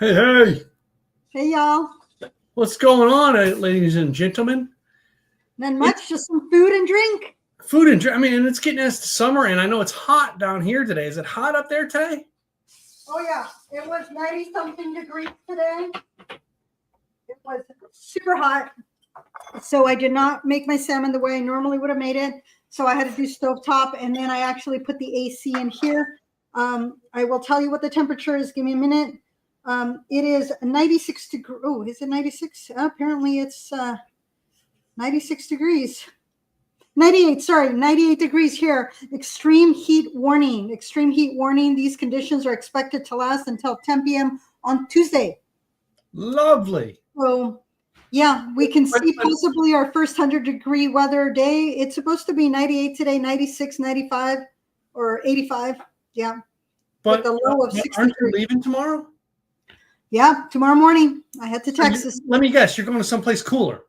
Hey, hey, Hey, y'all. what's going on, ladies and gentlemen? Not much, just some food and drink. Food and drink. I mean, it's getting us to summer, and I know it's hot down here today. Is it hot up there today? Oh, yeah. It was 90-something degrees today. It was super hot. So I did not make my salmon the way I normally would have made it. So I had to do stovetop, and then I actually put the AC in here. I will tell you what the temperature is. Give me a minute. It is 96 degrees. Oh, is it 96? Apparently it's 96 degrees. 98, sorry, 98 degrees here. Extreme heat warning. Extreme heat warning. These conditions are expected to last until 10 p.m. on Tuesday. Lovely. So, yeah, we can see possibly our first 100-degree weather day. It's supposed to be 98 today, 96, 95, or 85. Yeah. But with a low of 60 aren't you degrees. leaving tomorrow? Yeah, tomorrow morning. I head to Texas. Let me guess. You're going to someplace cooler.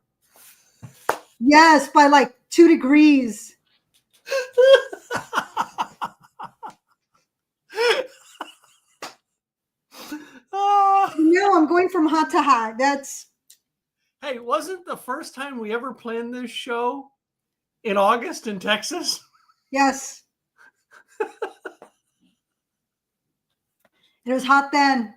Yes, by like 2 degrees. No, I'm going from hot to hot. Hey, wasn't the first time we ever planned this show in August in Texas? Yes. It was hot then.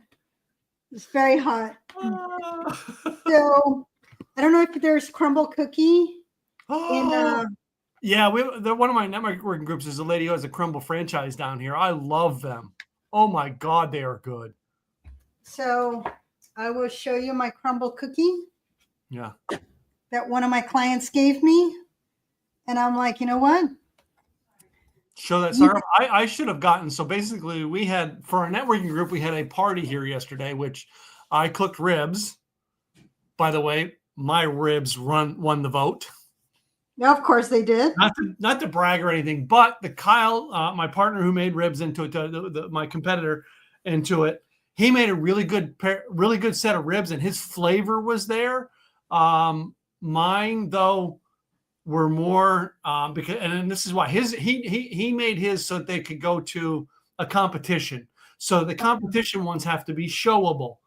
It was very hot. So I don't know if there's crumble cookie. Yeah, one of my networking groups is a lady who has a crumble franchise down here. I love them. Oh my God, they are good. So I will show you my crumble cookie. Yeah. That one of my clients gave me. And I'm like, you know what? Show that. Sorry, I should have gotten. So basically, we had, for our networking group, we had a party here yesterday, which I cooked ribs. By the way, my ribs won the vote. Yeah, of course they did. Not to brag or anything, but the Kyle, my partner who made ribs into it, my competitor into it, he made a really good set of ribs, and his flavor was there. Mine though were more because, and this is why he made his so that they could go to a competition. So the competition ones have to be showable.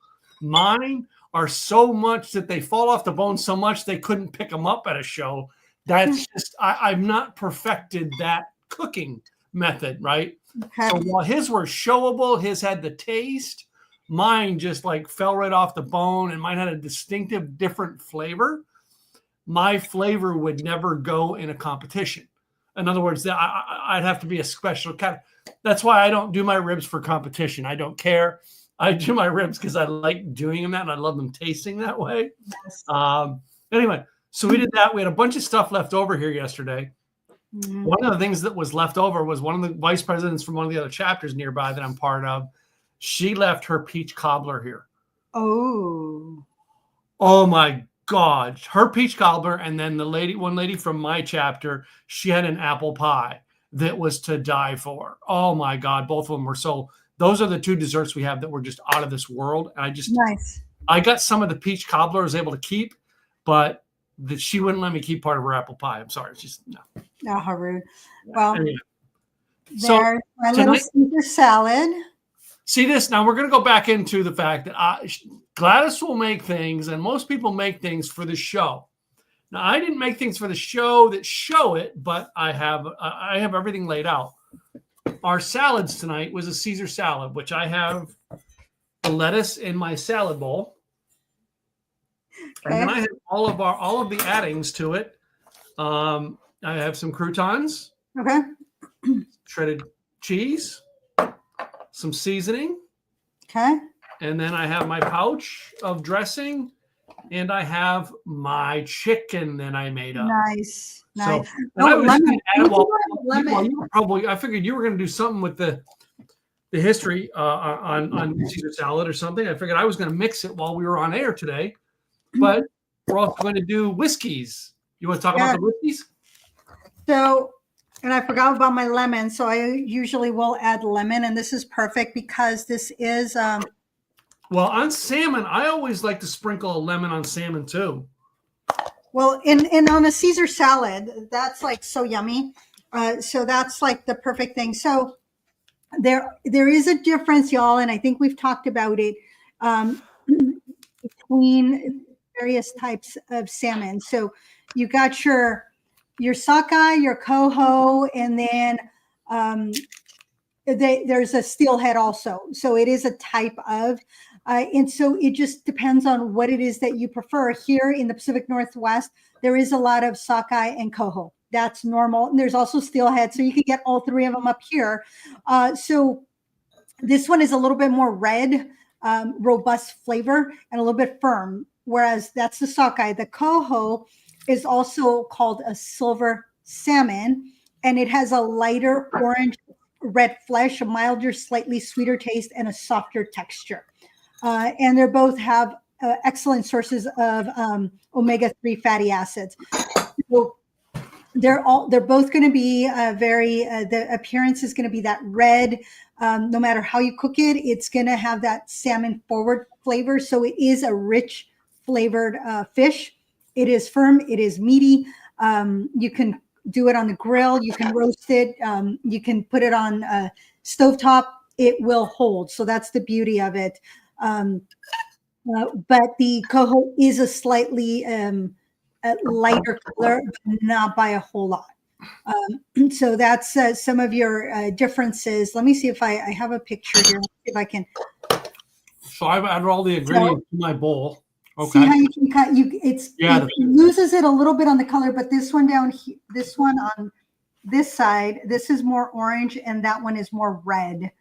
Mine are so much that they fall off the bone so much they couldn't pick them up at a show. That's just I've not perfected that cooking method, right? Okay. So while his were showable, his had the taste. Mine just like fell right off the bone, and mine had a distinctive different flavor. My flavor would never go in a competition. In other words, I'd have to be a special kind. That's why I don't do my ribs for competition. I don't care. I do my ribs because I like doing them that, and I love them tasting that way. Yes. Anyway, so we did that. We had a bunch of stuff left over here yesterday. Mm-hmm. One of the things that was left over was one of the vice presidents from one of the other chapters nearby that I'm part of. She left her peach cobbler here. Oh my God. Her peach cobbler, and then one lady from my chapter, she had an apple pie that was to die for. Oh my God. Both of them were so. Those are the two desserts we have that were just out of this world. And I got some of the peach cobbler I was able to keep, but she wouldn't let me keep part of her apple pie. I'm sorry. It's just no. Oh, how rude. Well, anyway. There's my little Caesar salad. See this? Now we're going to go back into the fact that Gladys will make things, and most people make things for the show. Now, I didn't make things for the show that show it, but I have everything laid out. Our salads tonight was a Caesar salad, which I have the lettuce in my salad bowl. Okay. And then I have all of the addings to it. I have some croutons. Okay. Shredded cheese. Some seasoning. Okay. And then I have my pouch of dressing, and I have my chicken that I made up. Nice. So, lemon. I figured you were going to do something with the history on Caesar salad or something. I figured I was going to mix it while we were on air today, but we're also going to do whiskeys. You want to talk about the whiskeys? So, and I forgot about my lemon. So I usually will add lemon, and this is perfect because this is. Well, on salmon, I always like to sprinkle a lemon on salmon too. Well, and on a Caesar salad, that's like so yummy. So that's like the perfect thing. So there is a difference, y'all, and I think we've talked about it. between various types of salmon. So you got your sockeye, your coho, and then there's a steelhead also. So it is a type of, and so it just depends on what it is that you prefer. Here in the Pacific Northwest, there is a lot of sockeye and coho. That's normal. And there's also steelhead. So you can get all three of them up here. So this one is a little bit more red, robust flavor and a little bit firm. Whereas that's the sockeye. The coho is also called a silver salmon, and it has a lighter orange red flesh, a milder, slightly sweeter taste, and a softer texture. And they both have excellent sources of omega-3 fatty acids. So they're both going to be the appearance is going to be that red. No matter how you cook it, it's going to have that salmon forward flavor. So it is a rich flavored fish. It is firm. It is meaty. You can do it on the grill. You can roast it. You can put it on stovetop. It will hold. So that's the beauty of it. But the coho is a slightly lighter color, but not by a whole lot. So that's some of your differences. Let me see if I have a picture here. Let's see if I can. So I've added all the ingredients to my bowl. Okay. See how you can cut. It loses it a little bit on the color, but this one down here, this one on this side, this is more orange, and that one is more red.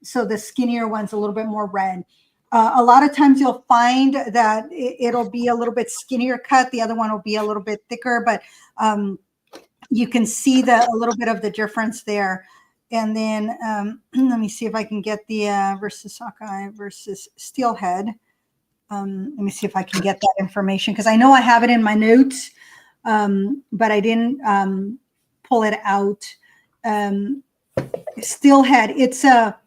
So the skinnier one's a little bit more red. A lot of times you'll find that it'll be a little bit skinnier cut. The other one will be a little bit thicker, but you can see a little bit of the difference there. And then let me see if I can get the versus sockeye versus steelhead. Let me see if I can get that information, because I know I have it in my notes, but I didn't pull it out. Steelhead, it's a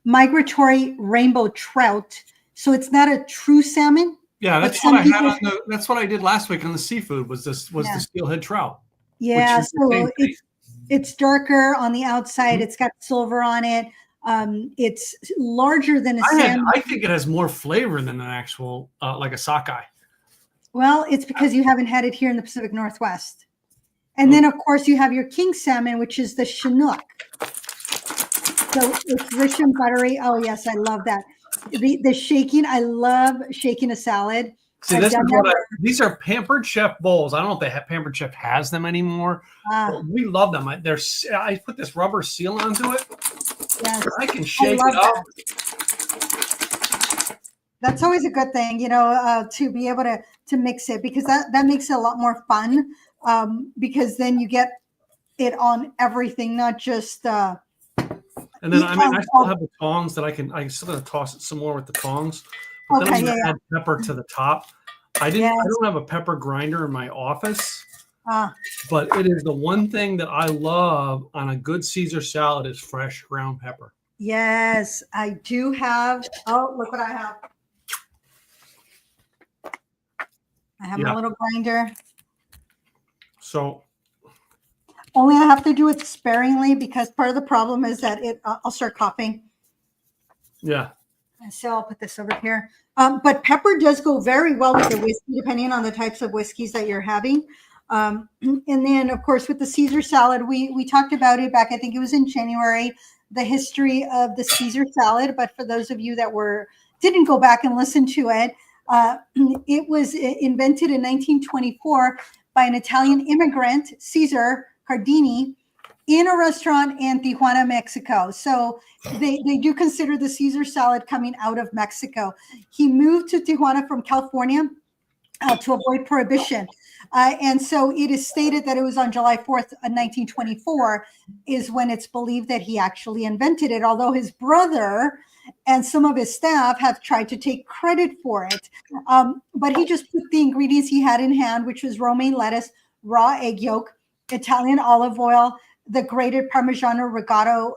migratory rainbow trout. So it's not a true salmon. Yeah, that's what I had that's what I did last week on the seafood was the steelhead trout. Yeah, so it's darker on the outside. Mm-hmm. It's got silver on it. It's larger than a salmon. I think it has more flavor than an actual like a sockeye. Well, it's because you haven't had it here in the Pacific Northwest. And then, of course, you have your king salmon, which is the Chinook. So it's rich and buttery. Oh, yes, I love that. The shaking, I love shaking a salad. See, these are Pampered Chef bowls. I don't know if Pampered Chef has them anymore. We love them. I put this rubber seal onto it. Yes, I can shake it up. That's always a good thing, to be able to mix it, because that makes it a lot more fun. Because then you get it on everything, not just. And then I still have the tongs that I still gotta toss it some more with the tongs. But then I'm gonna add pepper to the top. I don't have a pepper grinder in my office. But it is the one thing that I love on a good Caesar salad is fresh ground pepper. Yes, I do have. Oh, look what I have. I have my little grinder. So only I have to do it sparingly, because part of the problem is that I'll start coughing. Yeah. And so I'll put this over here. But pepper does go very well with the whiskey, depending on the types of whiskeys that you're having. And then, of course, with the Caesar salad, we talked about it back, I think it was in January, the history of the Caesar salad. But for those of you that didn't go back and listen to it, it was invented in 1924 by an Italian immigrant, Caesar Cardini, in a restaurant in Tijuana, Mexico. So they do consider the Caesar salad coming out of Mexico. He moved to Tijuana from California to avoid prohibition. And so it is stated that it was on July 4th, 1924 is when it's believed that he actually invented it, although his brother and some of his staff have tried to take credit for it. But he just put the ingredients he had in hand, which was romaine lettuce, raw egg yolk, Italian olive oil, the grated Parmigiano Reggiano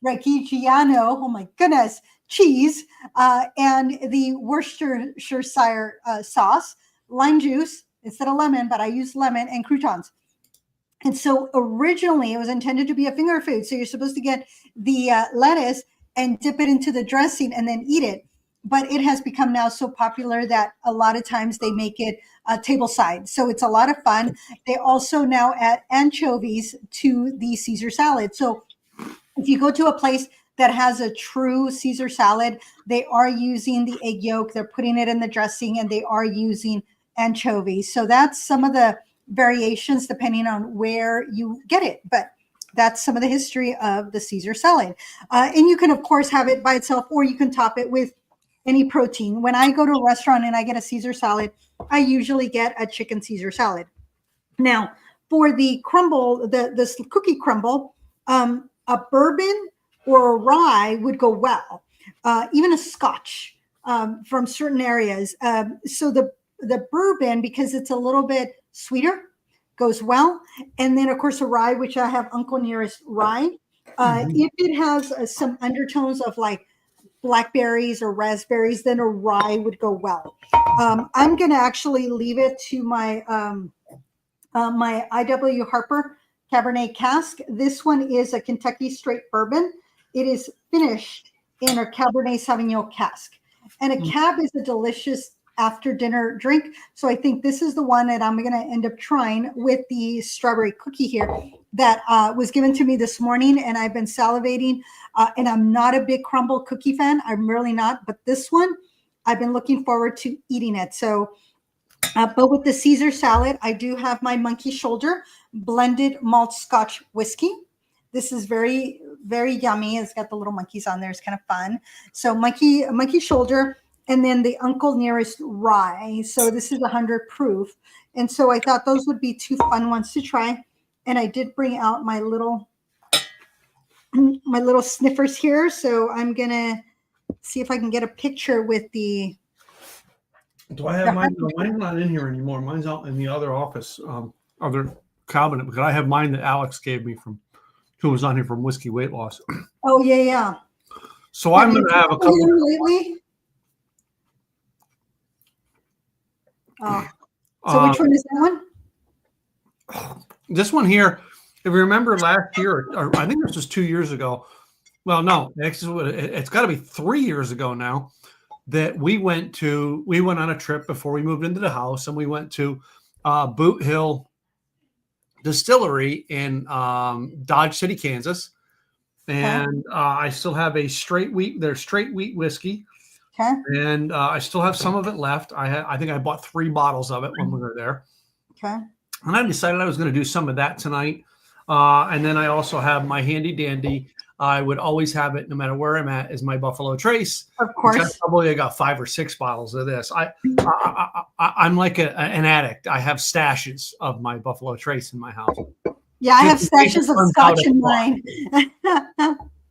Reggiano, oh my goodness, cheese, and the Worcestershire sauce, lime juice instead of lemon, but I use lemon, and croutons. And so originally it was intended to be a finger food. So you're supposed to get the lettuce and dip it into the dressing and then eat it. But it has become now so popular that a lot of times they make it table side. So it's a lot of fun. They also now add anchovies to the Caesar salad. So if you go to a place that has a true Caesar salad, they are using the egg yolk, they're putting it in the dressing, and they are using anchovies. So that's some of the variations depending on where you get it. But that's some of the history of the Caesar salad. And you can, of course, have it by itself, or you can top it with any protein. When I go to a restaurant and I get a Caesar salad, I usually get a chicken Caesar salad. Now, for the crumble, this cookie crumble, a bourbon or a rye would go well, even a scotch from certain areas. So the bourbon, because it's a little bit sweeter, goes well. And then, of course, a rye, which I have Uncle Nearest rye. If it has some undertones of like blackberries or raspberries, then a rye would go well. I'm going to actually leave it to my my I.W. Harper Cabernet cask. This one is a Kentucky straight bourbon. It is finished in a Cabernet Sauvignon cask. And a cab is a delicious after dinner drink. So I think this is the one that I'm going to end up trying with the strawberry cookie here that was given to me this morning. And I've been salivating. And I'm not a big crumble cookie fan. I'm really not. But this one, I've been looking forward to eating it. So but with the Caesar salad, I do have my monkey shoulder blended malt Scotch whiskey. This is very, very yummy. It's got the little monkeys on there. It's kind of fun. So monkey shoulder, and then the Uncle Nearest rye. So this is 100 proof. And so I thought those would be two fun ones to try. And I did bring out my little sniffers here. So I'm going to see if I can get a picture with the... Do I have mine? No, mine's not in here anymore. Mine's out in the other office, other cabinet, because I have mine that Alex gave me from, who was on here from Whiskey Weight Loss. Oh, yeah. So I'm going to have a couple. Lately? So which one is that one? This one here, if you remember last year, or I think this was 2 years ago. Well, no, it's got to be 3 years ago now. That we went on a trip before we moved into the house, and we went to Boot Hill Distillery in Dodge City, Kansas. And I still have their straight wheat whiskey. Okay. And I still have some of it left. I think I bought 3 bottles of it when we were there. Okay. And I decided I was going to do some of that tonight. And then I also have my handy dandy. I would always have it no matter where I'm at is my Buffalo Trace. Of course. I got 5 or 6 bottles of this. I'm like an addict. I have stashes of my Buffalo Trace in my house. Yeah, I have stashes of scotch in mine.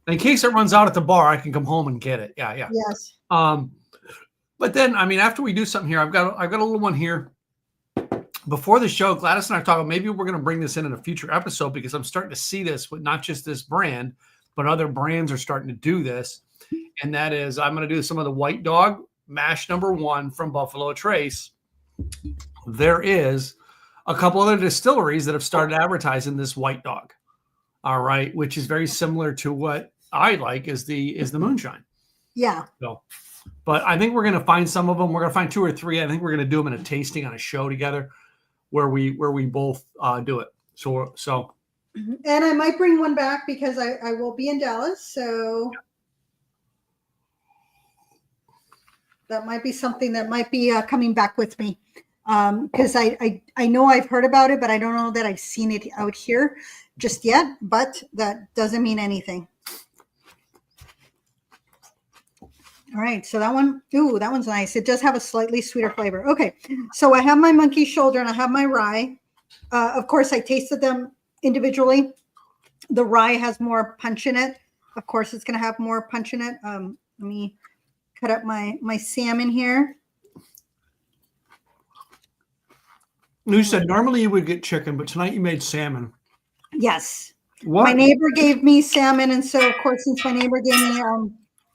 In case it runs out at the bar, I can come home and get it. Yeah. Yes. But then, after we do something here, I've got a little one here. Before the show, Gladys and I are talking, maybe we're going to bring this in a future episode because I'm starting to see this with not just this brand, but other brands are starting to do this. And that is, I'm going to do some of the White Dog Mash #1 from Buffalo Trace. There is a couple other distilleries that have started advertising this White Dog. All right. Which is very similar to what I like is the moonshine. Yeah. So, but I think we're going to find some of them. We're going to find 2 or 3. I think we're going to do them in a tasting on a show together where we both do it. So. And I might bring one back because I will be in Dallas. So that might be something that might be coming back with me. Because I know I've heard about it, but I don't know that I've seen it out here just yet. But that doesn't mean anything. All right. So that one's nice. It does have a slightly sweeter flavor. Okay. So I have my monkey shoulder and I have my rye. Of course, I tasted them individually. The rye has more punch in it. Of course, it's going to have more punch in it. Let me cut up my salmon here. You said normally you would get chicken, but tonight you made salmon. Yes. What? My neighbor gave me salmon, and so of course, since my neighbor gave me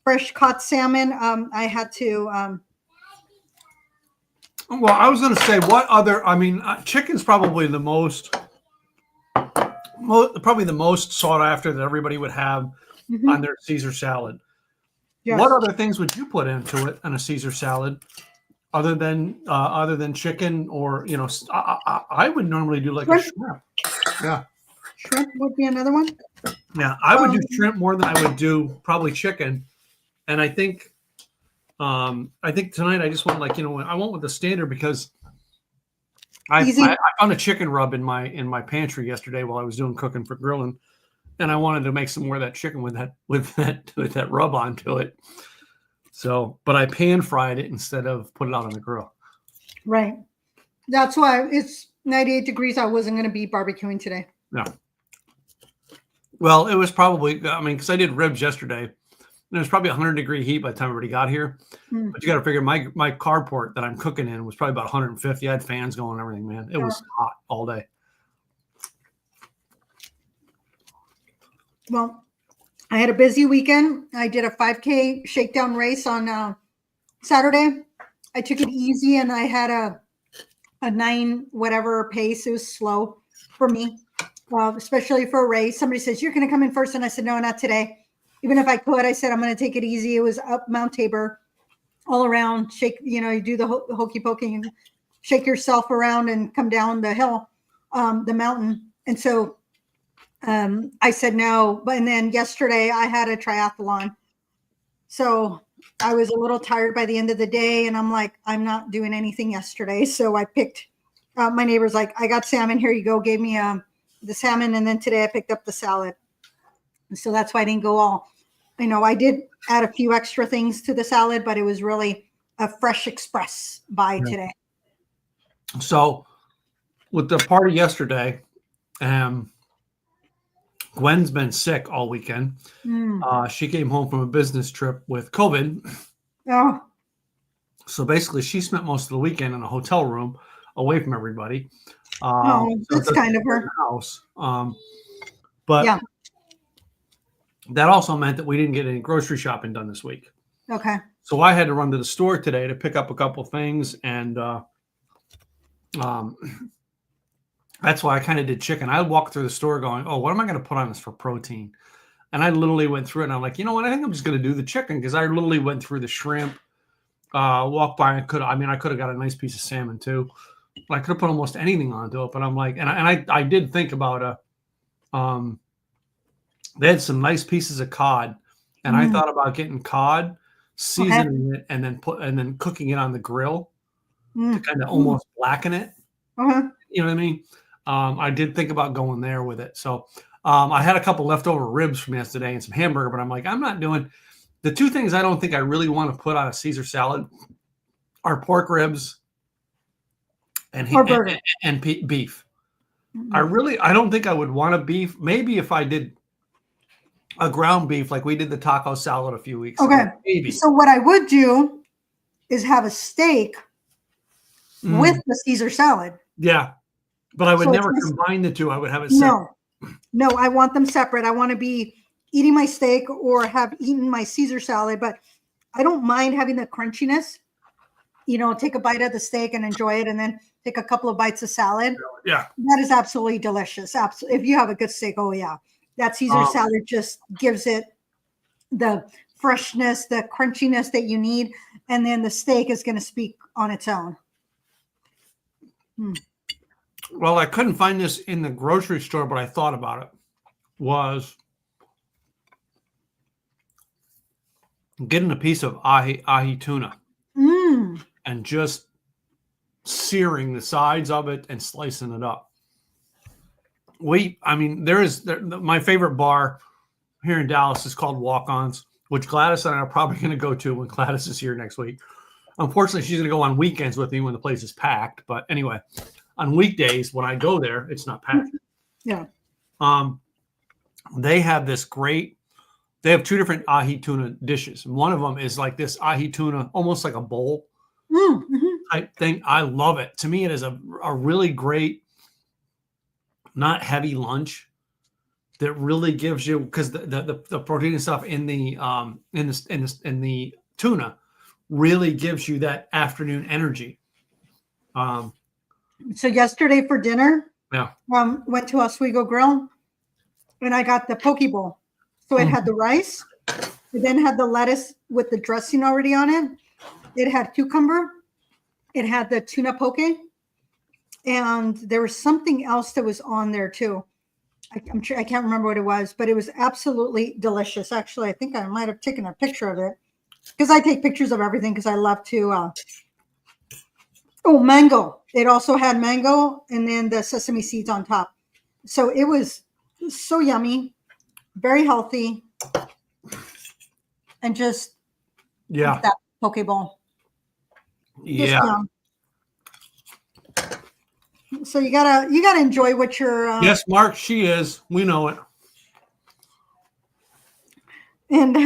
fresh caught salmon, I had to. Well, I was going to say, what other? Chicken's probably the most probably the most sought after that everybody would have on their Caesar salad. Yes. What other things would you put into it on a Caesar salad, other than chicken, or I would normally do like a shrimp. Yeah, Shrimp would be another one. yeah, I would do shrimp more than I would do probably chicken, and I think tonight I just went I went with the standard because I found a chicken rub in my pantry yesterday while I was doing cooking for grilling, and I wanted to make some more of that chicken with that rub onto it. So, but I pan fried it instead of put it out on the grill. Right. That's why it's 98 degrees. I wasn't going to be barbecuing today. Yeah. Well, it was probably, because I did ribs yesterday, and it was probably 100-degree heat by the time everybody got here. But you got to figure my carport that I'm cooking in was probably about 150. I had fans going and everything, man. It was hot all day. Well, I had a busy weekend. I did a 5K shakedown race on Saturday. I took it easy, and I had a 9 whatever pace. It was slow for me, especially for a race. Somebody says, "You're going to come in first," and I said, "No, not today." Even if I could, I said, "I'm going to take it easy." It was up Mount Tabor, all around. Shake, you do the hokey pokey and shake yourself around and come down the hill, the mountain. And so I said no. And then yesterday I had a triathlon. So I was a little tired by the end of the day, and I'm like, I'm not doing anything yesterday. So I picked, my neighbor's like, "I got salmon, here you go," gave me the salmon. And then today I picked up the salad. And so that's why I didn't go all, I did add a few extra things to the salad, but it was really a fresh express buy today. So with the party yesterday, Gwen's been sick all weekend. She came home from a business trip with COVID. Oh. So basically she spent most of the weekend in a hotel room away from everybody. That's kind of her. House. But yeah. That also meant that we didn't get any grocery shopping done this week. Okay. So I had to run to the store today to pick up a couple things, and that's why I kind of did chicken. I walked through the store going, "Oh, what am I going to put on this for protein?" And I literally went through it, and I'm like, you know what? I think I'm just going to do the chicken, because I literally went through the shrimp, walked by, and I could have got a nice piece of salmon too. I could have put almost anything onto it, but I'm like, and I did think about they had some nice pieces of cod, and I thought about getting cod, seasoning it, and then cooking it on the grill to kind of almost blacken it. You know what I mean? I did think about going there with it. So I had a couple leftover ribs from yesterday and some hamburger, but I'm like, I'm not doing the two things I don't think I really want to put on a Caesar salad are pork ribs and beef. I don't think I would want a beef. Maybe if I did a ground beef, like we did the taco salad a few weeks ago. Maybe. So what I would do is have a steak with the Caesar salad. Yeah. But I would never combine the two. I would have it separate. No, I want them separate. I want to be eating my steak or have eaten my Caesar salad, but I don't mind having the crunchiness. Take a bite of the steak and enjoy it, and then take a couple of bites of salad. Yeah. That is absolutely delicious. Absolutely. If you have a good steak, oh yeah. That Caesar salad just gives it the freshness, the crunchiness that you need. And then the steak is going to speak on its own. Well, I couldn't find this in the grocery store, but I thought about it. Was getting a piece of ahi tuna and just searing the sides of it and slicing it up. My favorite bar here in Dallas is called Walk-Ons, which Gladys and I are probably going to go to when Gladys is here next week. Unfortunately, she's going to go on weekends with me when the place is packed. But anyway, on weekdays when I go there, it's not packed. Yeah. They have they have two different ahi tuna dishes. And one of them is like this ahi tuna, almost like a bowl type thing. I love it. To me, it is a really great, not heavy lunch that really gives you, because the protein and stuff in the tuna really gives you that afternoon energy. So yesterday for dinner, yeah, went to Oswego Grill. and I got the poke bowl. So it had the rice, it then had the lettuce with the dressing already on it. It had cucumber, it had the tuna poke, and there was something else that was on there too. I'm sure I can't remember what it was, but it was absolutely delicious. Actually, I think I might have taken a picture of it because I take pictures of everything because I love to. Oh, mango. It also had mango and then the sesame seeds on top. So it was so yummy, very healthy, and just that poke bowl. Yeah. So you gotta enjoy what you're. Yes, Mark, she is. We know it. And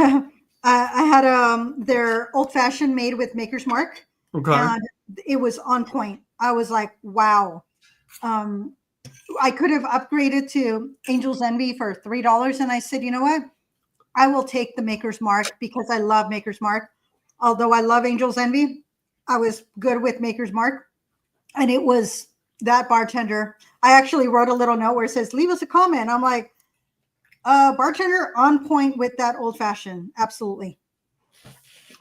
I had their old fashioned made with Maker's Mark. Okay. And it was on point. I was like, wow. I could have upgraded to Angel's Envy for $3. And I said, you know what? I will take the Maker's Mark because I love Maker's Mark. Although I love Angel's Envy, I was good with Maker's Mark. And it was that bartender. I actually wrote a little note where it says, leave us a comment. I'm like, bartender on point with that old fashioned. Absolutely.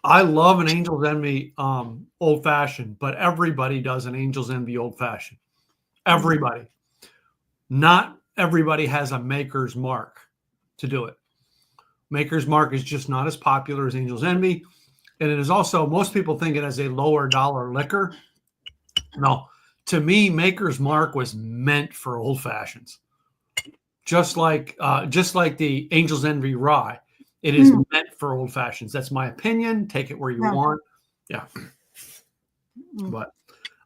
I love an Angel's Envy old fashioned, but everybody does an Angel's Envy old fashioned. Everybody. Not everybody has a Maker's Mark to do it. Maker's Mark is just not as popular as Angel's Envy. And it is also, most people think it as a lower dollar liquor. No, to me, Maker's Mark was meant for old fashions. Just like the Angel's Envy rye. It is meant for old fashions. That's my opinion. Take it where you want. Yeah. But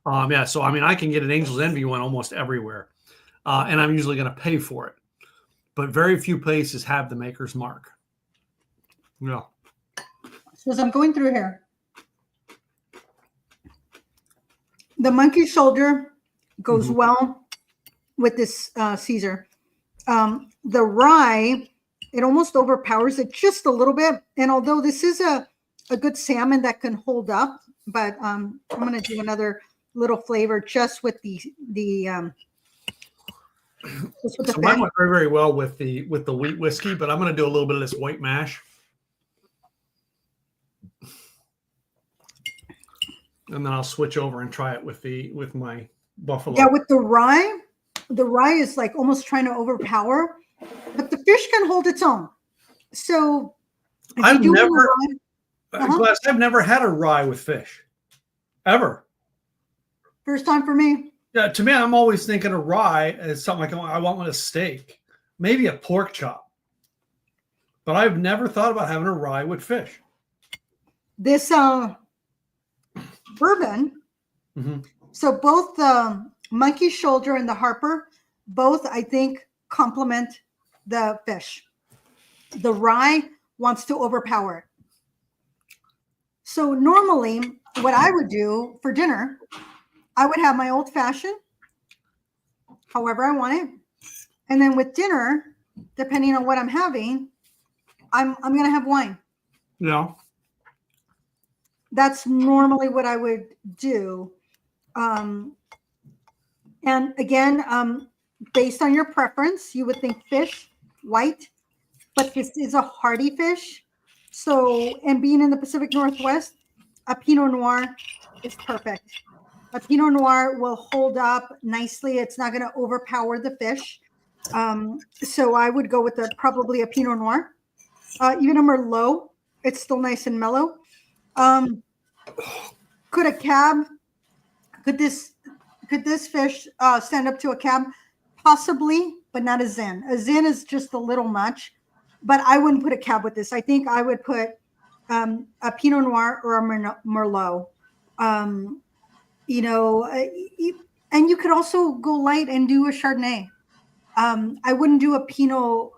yeah, so I mean, I can get an Angel's Envy one almost everywhere. And I'm usually going to pay for it. But very few places have the Maker's Mark. Yeah. So as I'm going through here, the monkey shoulder goes well with this Caesar. The rye, it almost overpowers it just a little bit. And although this is a good salmon that can hold up, but I'm going to do another little flavor just with the so mine went very, very well with the wheat whiskey, but I'm going to do a little bit of this white mash. And then I'll switch over and try it with my buffalo. Yeah, with the rye is like almost trying to overpower, but the fish can hold its own. So I've never had a rye with fish, ever. First time for me. Yeah, to me, I'm always thinking of rye as something like I want with a steak, maybe a pork chop. But I've never thought about having a rye with fish. This bourbon. So both the monkey shoulder and the Harper, both I think complement the fish. The rye wants to overpower it. So normally what I would do for dinner, I would have my old fashioned, however I want it. And then with dinner, depending on what I'm having, I'm going to have wine. Yeah. That's normally what I would do. And again, based on your preference, you would think fish, white, but this is a hearty fish. So, and being in the Pacific Northwest, a Pinot Noir is perfect. A Pinot Noir will hold up nicely. It's not going to overpower the fish. So I would go with probably a Pinot Noir. Even a Merlot, it's still nice and mellow. Could this fish stand up to a cab? Possibly, but not a Zin. A Zin is just a little much, but I wouldn't put a cab with this. I think I would put a Pinot Noir or a Merlot. And you could also go light and do a Chardonnay. I wouldn't do a Pinot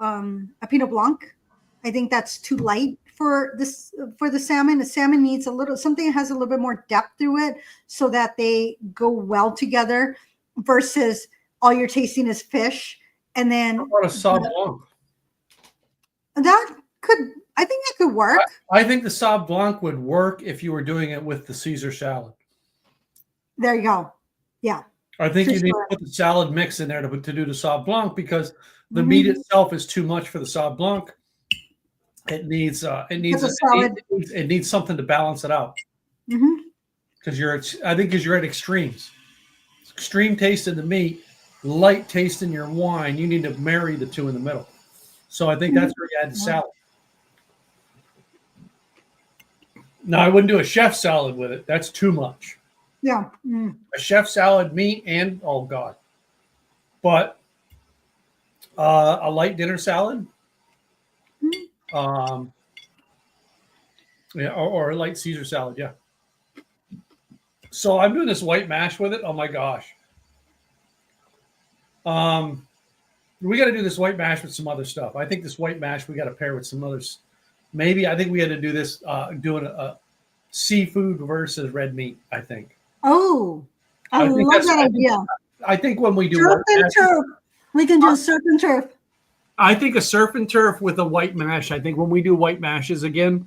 Blanc. I think that's too light for the salmon. The salmon needs something that has a little bit more depth through it so that they go well together versus all you're tasting is fish. And then how about a Sauv Blanc? I think that could work. I think the Sauv Blanc would work if you were doing it with the Caesar salad. There you go. Yeah. I think For you need to sure. put the salad mix in there to do the Sauv Blanc because the Mhm. meat itself is too much for the Sauv Blanc. It needs a salad. it needs something to balance it out Mhm. because you're at extremes. Extreme taste in the meat, light taste in your wine. You need to marry the two in the middle. So I think that's where you add the salad. Now I wouldn't do a chef salad with it. That's too much. Yeah. Mm. A chef salad, meat, and oh god. But a light dinner salad, yeah, or a light Caesar salad, yeah. So I'm doing this white mash with it. Oh my gosh. We got to do this white mash with some other stuff. I think this white mash we got to pair with some others. Maybe I think we had to do this doing a seafood versus red meat. I think. Oh, I I think love that's. that idea. I think when we do Surf white and mash, turf. We can do surf and turf. I think a surf and turf with a white mash. I think when we do white mashes again,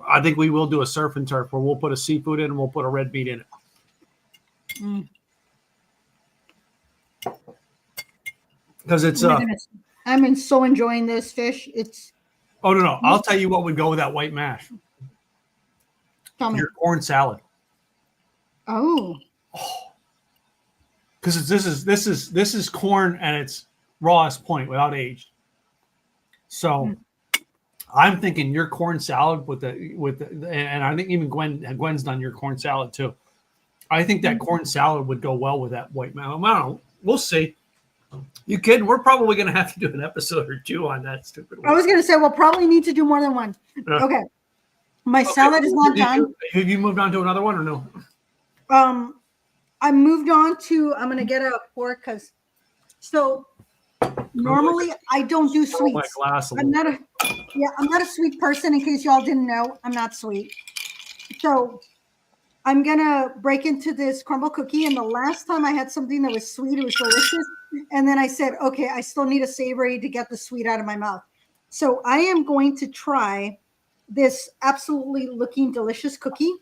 I think we will do a surf and turf where we'll put a seafood in and we'll put a red meat in it. Mm. Because it's Oh my goodness. I'm so enjoying this fish. It's oh no, I'll tell you what would go with that white mash. tell me. Your corn salad. Oh. Because this is corn at its rawest point without aged. So I'm thinking your corn salad with the and I think even Gwen's done your corn salad too. I think that corn salad would go well with that white mash. I don't know. We'll see. You kidding? We're probably going to have to do an episode or two on that stupid one. I was going to say we'll probably need to do more than one. Okay. My salad is not done. Have you moved on to another one or no? I moved on to, I'm going to get a fork because, so normally I don't do sweets. I'm not a sweet person in case y'all didn't know. I'm not sweet. So I'm going to break into this crumble cookie. And the last time I had something that was sweet, it was delicious. And then I said, okay, I still need a savory to get the sweet out of my mouth. So I am going to try this absolutely looking delicious cookie.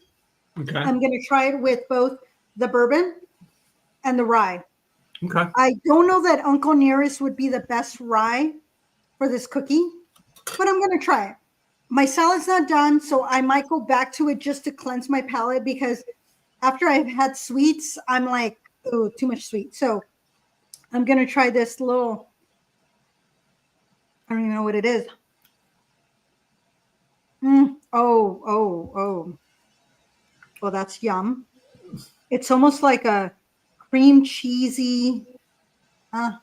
Okay. I'm going to try it with both the bourbon and the rye. Okay. I don't know that Uncle Nearest would be the best rye for this cookie, but I'm going to try it. My salad's not done, so I might go back to it just to cleanse my palate because after I've had sweets, I'm like, oh, too much sweet. So I'm going to try this little, I don't even know what it is. Oh, that's yum. It's almost like a cream cheesy. I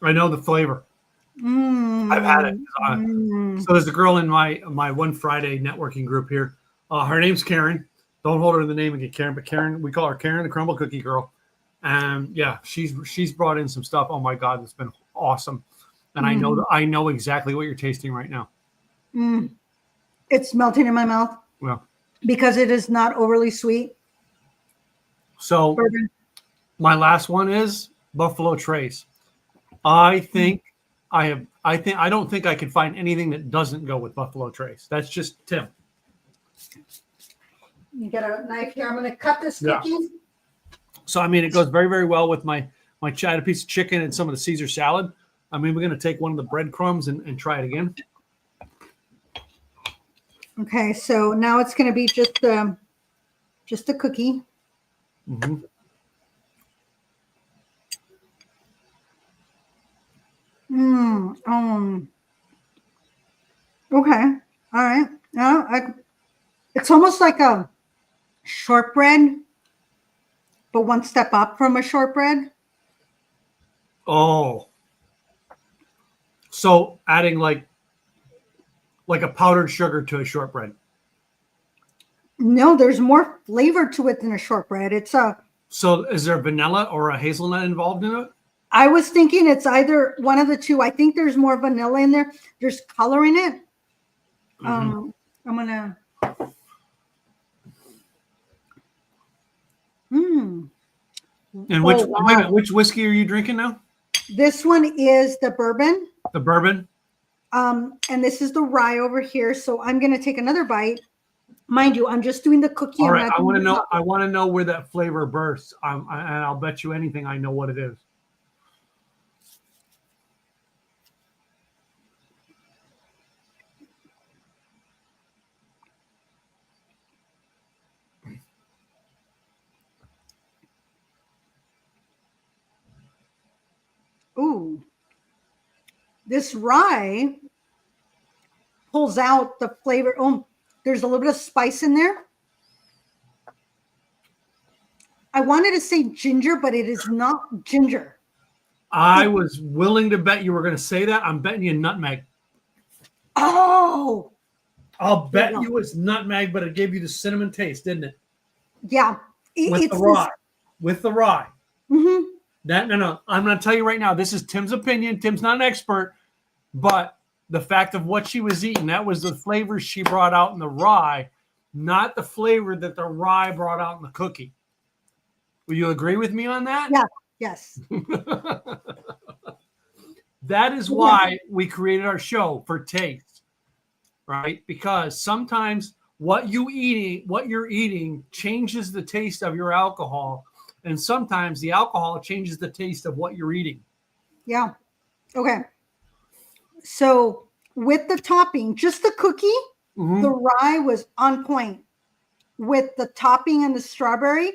know the flavor. I've had it. So there's a girl in my One Friday networking group here. Her name's Karen. Don't hold her in the name and get Karen, but Karen, we call her Karen, the crumble cookie girl. And yeah, she's brought in some stuff. Oh my God, it's been awesome. And I know exactly what you're tasting right now. It's melting in my mouth. Well, because it is not overly sweet. So my last one is Buffalo Trace. I don't think I could find anything that doesn't go with Buffalo Trace. That's just Tim. You get a knife here. I'm going to cut this cookie. Yeah. So I mean, it goes very, very well with my cheddar piece of chicken and some of the Caesar salad. I mean, we're going to take one of the breadcrumbs and try it again. Okay, so now it's going to be just a cookie. Mm-hmm. Okay. All right. It's almost like a shortbread, but one step up from a shortbread. Oh. So adding like a powdered sugar to a shortbread. No, there's more flavor to it than a shortbread. So is there vanilla or a hazelnut involved in it? I was thinking it's either one of the two. I think there's more vanilla in there. There's color in it. Mm-hmm. I'm gonna. And which whiskey are you drinking now? This one is the bourbon. The bourbon. And this is the rye over here. So I'm gonna take another bite. Mind you, I'm just doing the cookie. All I'm right, not I doing want to the know. topping. I want to know where that flavor bursts. And I'll bet you anything. I know what it is. Ooh, this rye pulls out the flavor. Oh, there's a little bit of spice in there. I wanted to say ginger, but it is not ginger. I was willing to bet you were going to say that. I'm betting you nutmeg. Oh, I'll there bet you go. you it's nutmeg, but it gave you the cinnamon taste, didn't it? Yeah. With It's the rye. With the rye. Mm-hmm. No. I'm going to tell you right now. This is Tim's opinion. Tim's not an expert, but the fact of what she was eating, that was the flavor she brought out in the rye, not the flavor that the rye brought out in the cookie. Will you agree with me on that? Yeah. Yes. That is why we created our show, for taste, right? Because sometimes what you're eating changes the taste of your alcohol, and sometimes the alcohol changes the taste of what you're eating. Yeah. Okay. So with the topping, just the cookie, Mm-hmm. the rye was on point. With the topping and the strawberry,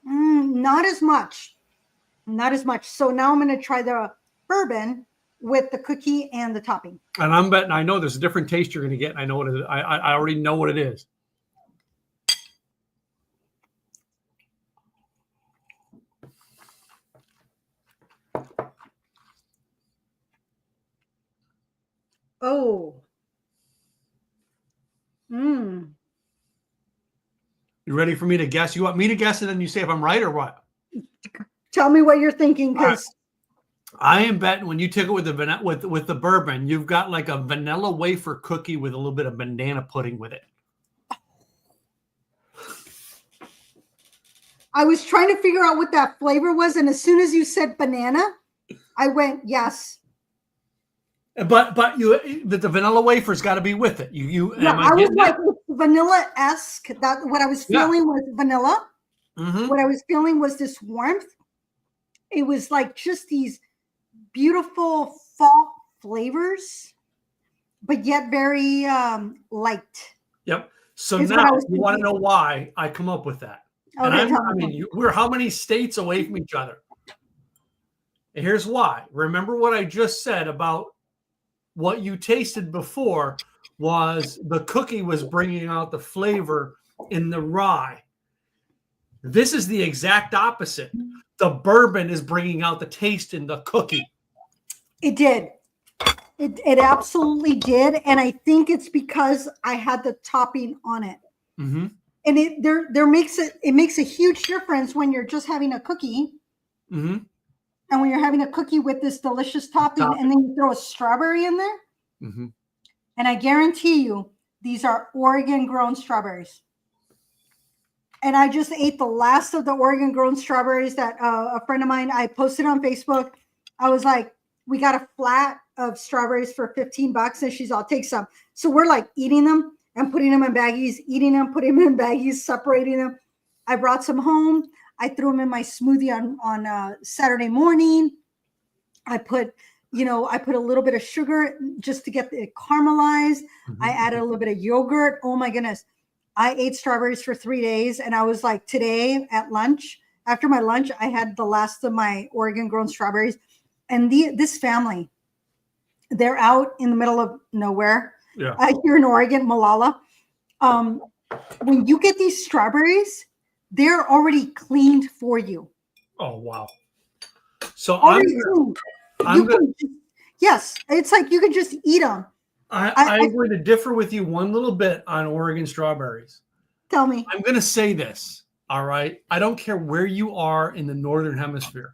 not as much. Not as much. So now I'm going to try the bourbon with the cookie and the topping. And I'm betting I know there's a different taste you're going to get. I know what it is. I already know what it is. Oh. You ready for me to guess? You want me to guess and then you say if I'm right or what? Tell me what you're thinking, because I am betting when you take it with the bourbon, you've got like a vanilla wafer cookie with a little bit of banana pudding with it. I was trying to figure out what that flavor was, and as soon as you said banana, I went yes. But the vanilla wafer's got to be with it. Yeah, I was like vanilla-esque. That what I was feeling was vanilla. Mm-hmm. What I was feeling was this warmth. It was like just these beautiful fall flavors, but yet very light. Yep. So now you want to know why I come up with that. Okay, and we're how many states away from each other? And here's why. Remember what I just said about what you tasted before was the cookie was bringing out the flavor in the rye. This is the exact opposite. The bourbon is bringing out the taste in the cookie. It did. It absolutely did. And I think it's because I had the topping on it. Mm-hmm. And it makes a huge difference when you're just having a cookie. Mm-hmm. And when you're having a cookie with this delicious topping, and then you throw a strawberry in there. Mm-hmm. And I guarantee you, these are Oregon grown strawberries. And I just ate the last of the Oregon grown strawberries that a friend of mine, I posted on Facebook. I was like, we got a flat of strawberries for $15. And she's all, take some. So we're like eating them and putting them in baggies, eating them, putting them in baggies, separating them. I brought some home. I threw them in my smoothie on Saturday morning. I put a little bit of sugar just to get it caramelized. Mm-hmm. I added a little bit of yogurt. Oh my goodness. I ate strawberries for 3 days. And I was like, today at lunch, after my lunch, I had the last of my Oregon grown strawberries. And this family, they're out in the middle of nowhere. Yeah. Here in Oregon, Malala. When you get these strawberries, they're already cleaned for you. Oh, wow. So yes, it's like you can just eat them. I'm going to differ with you one little bit on Oregon strawberries. Tell me. I'm going to say this, all right? I don't care where you are in the Northern Hemisphere.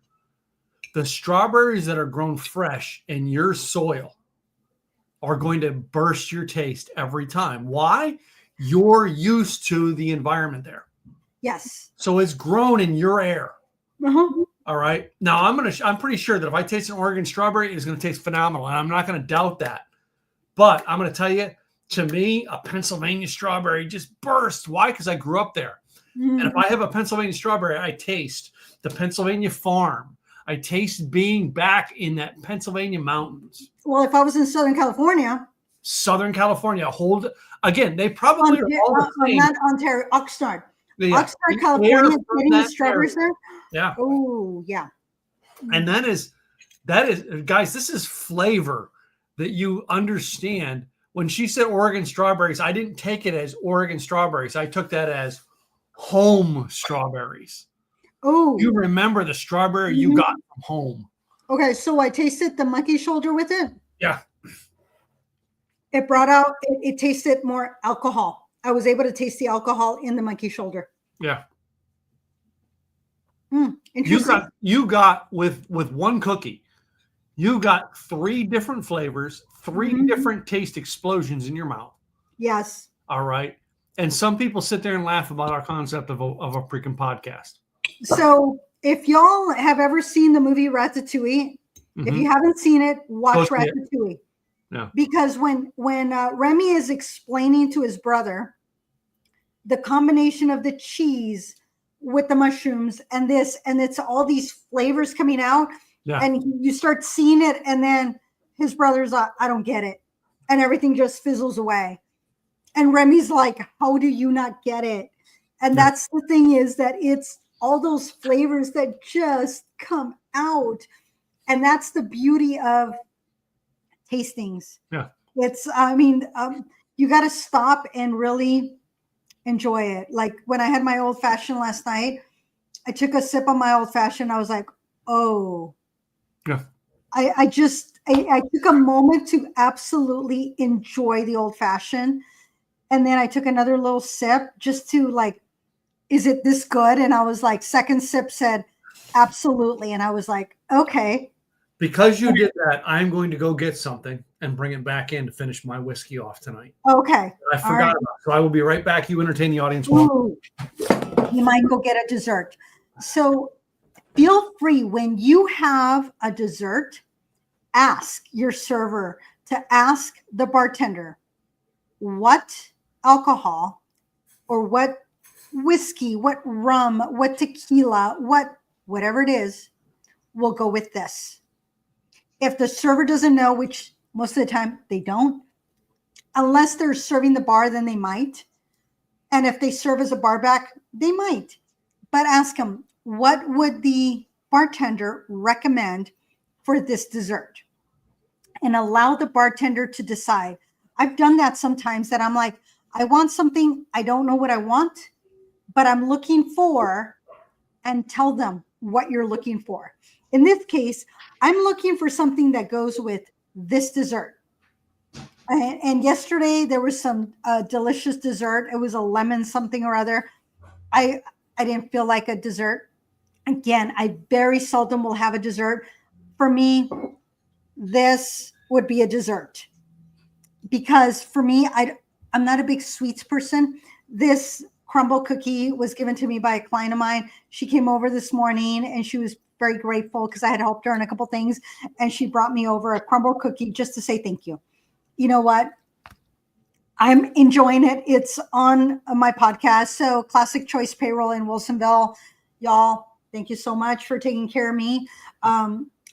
The strawberries that are grown fresh in your soil are going to burst your taste every time. Why? You're used to the environment there. Yes. So it's grown in your air. Uh-huh. All right. Now I'm pretty sure that if I taste an Oregon strawberry, it's going to taste phenomenal. And I'm not going to doubt that. But I'm going to tell you, to me, a Pennsylvania strawberry just bursts. Why? Because I grew up there. And if I have a Pennsylvania strawberry, I taste the Pennsylvania farm. I taste being back in that Pennsylvania mountains. Well, if I was in Southern California, again, they probably are all the same. Not Ontario, Oxnard. Yeah. Oxnard, California, getting the strawberries there. Yeah. Oh, yeah. And that is, guys, this is flavor that you understand. When she said Oregon strawberries, I didn't take it as Oregon strawberries. I took that as home strawberries. Oh, you remember the strawberry you got from home. Okay, so I tasted the monkey shoulder with it. Yeah. It brought out, it tasted more alcohol. I was able to taste the alcohol in the monkey shoulder. Yeah. Interesting. You got with one cookie, you got 3 different flavors, 3 different taste explosions in your mouth. Yes. All right. And some people sit there and laugh about our concept of a freaking podcast. So if y'all have ever seen the movie Ratatouille, if you haven't seen it, watch Ratatouille. Yeah. Because when Remy is explaining to his brother the combination of the cheese with the mushrooms and this, and it's all these flavors coming out, and you start seeing it, and then his brother's like, I don't get it. And everything just fizzles away. And Remy's like, how do you not get it? And that's the thing, is that it's all those flavors that just come out. And that's the beauty of tastings. Yeah. It's, you got to stop and really enjoy it. Like when I had my old fashioned last night, I took a sip of my old fashioned. I was like, oh, yeah. I took a moment to absolutely enjoy the old fashioned. And then I took another little sip just to like, is it this good? And I was like, second sip said, absolutely. And I was like, okay. Because you did that, I'm going to go get something and bring it back in to finish my whiskey off tonight. Okay. I forgot about it. So I will be right back. You entertain the audience. You might go get a dessert. So feel free, when you have a dessert, ask your server to ask the bartender what alcohol or what whiskey, what rum, what tequila, whatever it is, will go with this. If the server doesn't know, which most of the time they don't, unless they're serving the bar, then they might. And if they serve as a bar back, they might. But ask them, what would the bartender recommend for this dessert? And allow the bartender to decide. I've done that sometimes, that I'm like, I want something, I don't know what I want, but I'm looking for, and tell them what you're looking for. In this case, I'm looking for something that goes with this dessert. And yesterday there was some delicious dessert. It was a lemon something or other. I didn't feel like a dessert. Again, I very seldom will have a dessert. For me, this would be a dessert. Because for me, I'm not a big sweets person. This crumble cookie was given to me by a client of mine. She came over this morning and she was very grateful because I had helped her on a couple things. And she brought me over a crumble cookie just to say thank you. You know what? I'm enjoying it. It's on my podcast. So Classic Choice Payroll in Wilsonville. Y'all, thank you so much for taking care of me.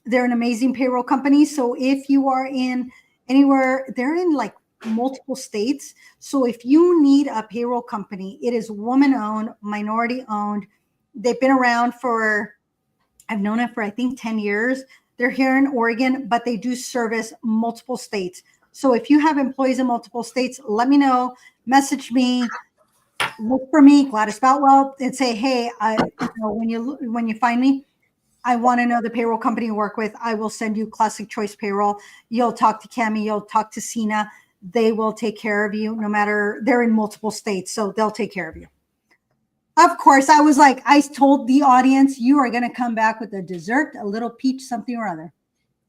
They're an amazing payroll company. So if you are in anywhere, they're in like multiple states. So if you need a payroll company, it is woman-owned, minority-owned. They've been around for, I've known it for I think 10 years. They're here in Oregon, but they do service multiple states. So if you have employees in multiple states, let me know, message me, look for me, Gladys Boutwell, and say, hey, when you find me, I want to know the payroll company you work with. I will send you Classic Choice Payroll. You'll talk to Cami, you'll talk to Sina. They will take care of you no matter, they're in multiple states, so they'll take care of you. Of course, I was like, I told the audience, you are going to come back with a dessert, a little peach, something or other.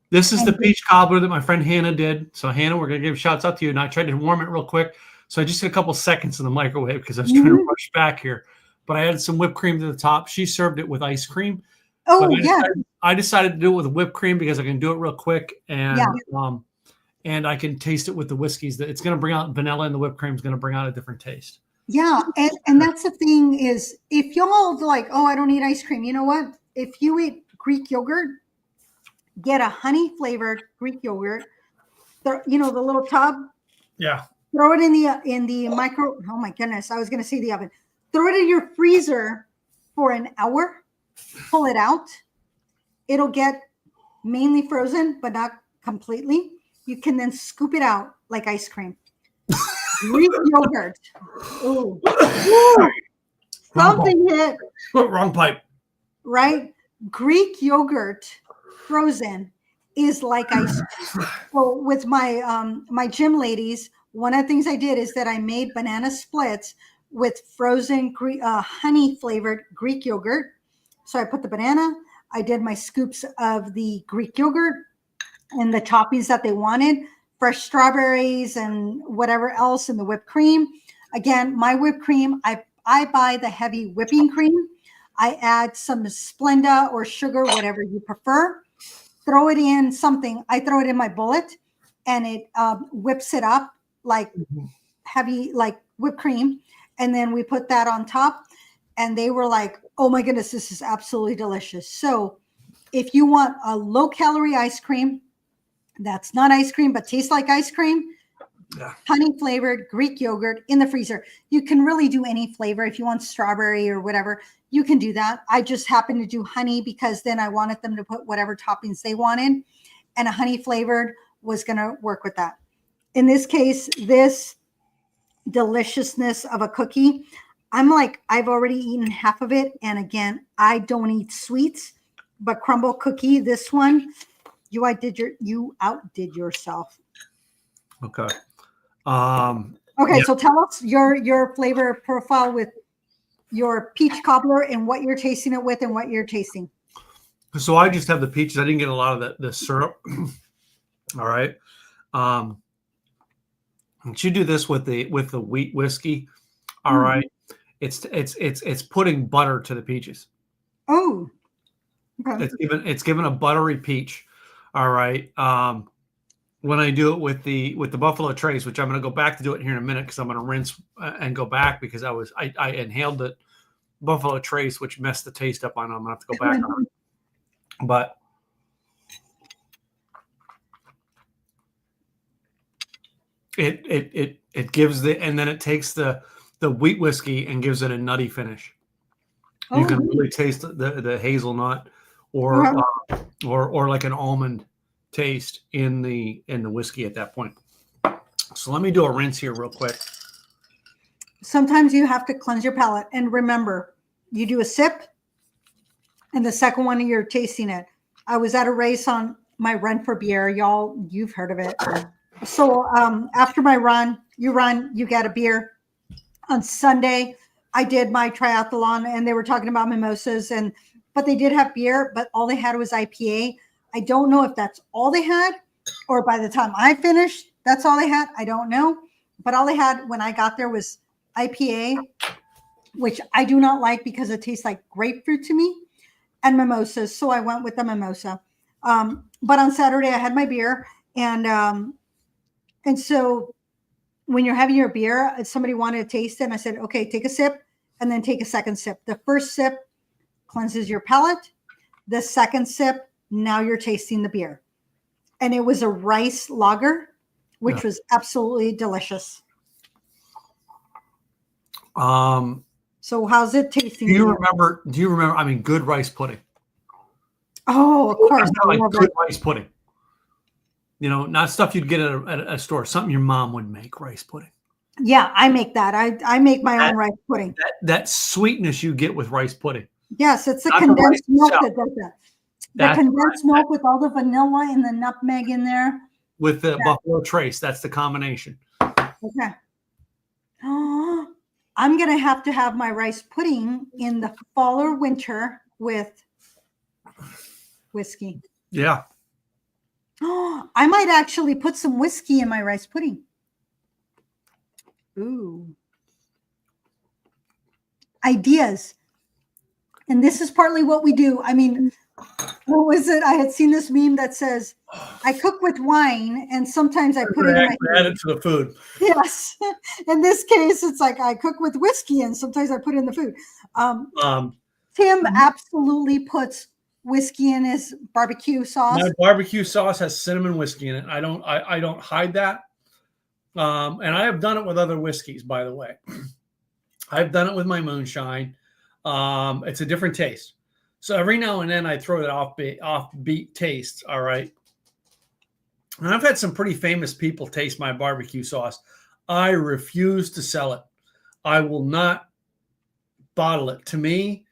This is the peach cobbler that my friend Hannah did. So Hannah, we're going to give shouts out to you. And I tried to warm it real quick. So I just did a couple seconds in the microwave because I was trying to rush back here. But I added some whipped cream to the top. She served it with ice cream. Oh, I decided to do it with whipped cream because I can do it real quick. And and I can taste it with the whiskeys. That it's going to bring out vanilla, and the whipped cream is going to bring out a different taste. Yeah, and that's the thing is, if y'all like, oh, I don't eat ice cream. You know what? If you eat Greek yogurt, get a honey flavored Greek yogurt. The little tub. Yeah. Throw it in the micro. Oh my goodness, I was going to say the oven. Throw it in your freezer for an hour. Pull it out. It'll get mainly frozen, but not completely. You can then scoop it out like ice cream. Greek yogurt. Ooh. Something hit. Wrong pipe. Right? Greek yogurt frozen is like ice cream. So with my my gym ladies, one of the things I did is that I made banana splits with frozen honey flavored Greek yogurt. So I put the banana, I did my scoops of the Greek yogurt and the toppings that they wanted, fresh strawberries and whatever else, and the whipped cream. Again, my whipped cream, I buy the heavy whipping cream. I add some Splenda or sugar, whatever you prefer. Throw it in something. I throw it in my bullet, and it whips it up like heavy, like whipped cream. And then we put that on top, and they were like, oh my goodness, this is absolutely delicious. So if you want a low calorie ice cream, that's not ice cream, but tastes like ice cream, honey flavored Greek yogurt in the freezer. You can really do any flavor. If you want strawberry or whatever, you can do that. I just happen to do honey because then I wanted them to put whatever toppings they wanted, and a honey flavored was going to work with that. In this case, this deliciousness of a cookie, I'm like, I've already eaten half of it. And again, I don't eat sweets, but crumble cookie, this one, you outdid yourself. Okay. Okay, so tell us your flavor profile with your peach cobbler and what you're tasting it with and what you're tasting. So I just have the peaches. I didn't get a lot of the syrup. All right. You do this with the wheat whiskey. All right. It's putting butter to the peaches. Oh. Okay. It's given a buttery peach. All right. When I do it with the Buffalo Trace, which I'm going to go back to do it here in a minute because I'm going to rinse and go back because I inhaled the Buffalo Trace, which messed the taste up on it. I'm going to have to go back on it. But it gives and then it takes the wheat whiskey and gives it a nutty finish. Oh. You can really taste the hazelnut or like an almond taste in the whiskey at that point. So let me do a rinse here real quick. Sometimes you have to cleanse your palate, and remember, you do a sip, and the second one you're tasting it. I was at a race on my run for beer, y'all. You've heard of it. So after my run, you get a beer. On Sunday, I did my triathlon, and they were talking about mimosas, but they did have beer, but all they had was IPA. I don't know if that's all they had, or by the time I finished, that's all they had. I don't know. But all they had when I got there was IPA, which I do not like because it tastes like grapefruit to me, and mimosas. So I went with the mimosa. But on Saturday, I had my beer. And so when you're having your beer, somebody wanted to taste it. And I said, okay, take a sip and then take a second sip. The first sip cleanses your palate. The second sip, now you're tasting the beer. And it was a rice lager, which was absolutely delicious. So how's it tasting? Do you remember? I mean, good rice pudding. Oh, of course. Like good rice pudding. You know, not stuff you'd get at a store. Something your mom would make, rice pudding. Yeah, I make that. I make my own rice pudding. That sweetness you get with rice pudding. Yes, it's the condensed milk that does that. The condensed milk with all the vanilla and the nutmeg in there. With the Buffalo Trace, that's the combination. Okay. Oh, I'm going to have my rice pudding in the fall or winter with whiskey. Yeah. Oh, I might actually put some whiskey in my rice pudding. Ooh. Ideas. And this is partly what we do. I mean, what was it? I had seen this meme that says, I cook with wine and sometimes I put it in my Add food. it to the food. Yes. In this case, it's like I cook with whiskey and sometimes I put it in the food. Tim absolutely puts whiskey in his barbecue sauce. My barbecue sauce has cinnamon whiskey in it. I don't hide that. And I have done it with other whiskeys, by the way. I've done it with my moonshine. It's a different taste. So every now and then I throw that offbeat taste. All right. And I've had some pretty famous people taste my barbecue sauce. I refuse to sell it. I will not bottle it. To me,